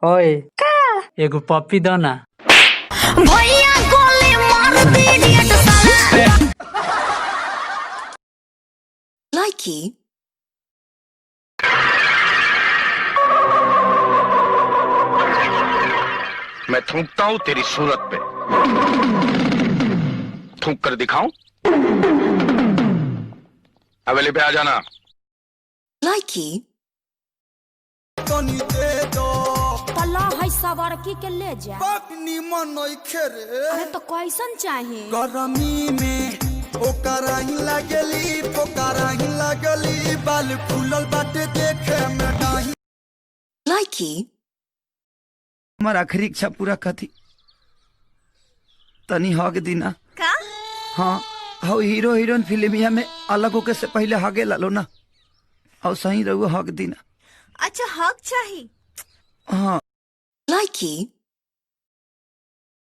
ओए एगो पप्पी दो ना। भैया गोली मार दीजिए तो साला। लाइकी मैं थूकता हूँ तेरी सूरत पे, थूक कर दिखाऊं? हवेली पे आ जाना। लाइकी तला है सवारकी के ले जा। अरे तो कैसन चाहिए? गरमी में ओकरा ही लागली बाल फूलल बाटे देखे में डाही। लाइकी हमार आखिरी इच्छा पूरा कथी तनी हग दीना का? हाँ हाँ हीरो हीरोइन फिल्मिया में अलग होके से पहले हगे लालो ना और सही रहो हग दीना। अच्छा हक चाहिए। हाँ लाइकी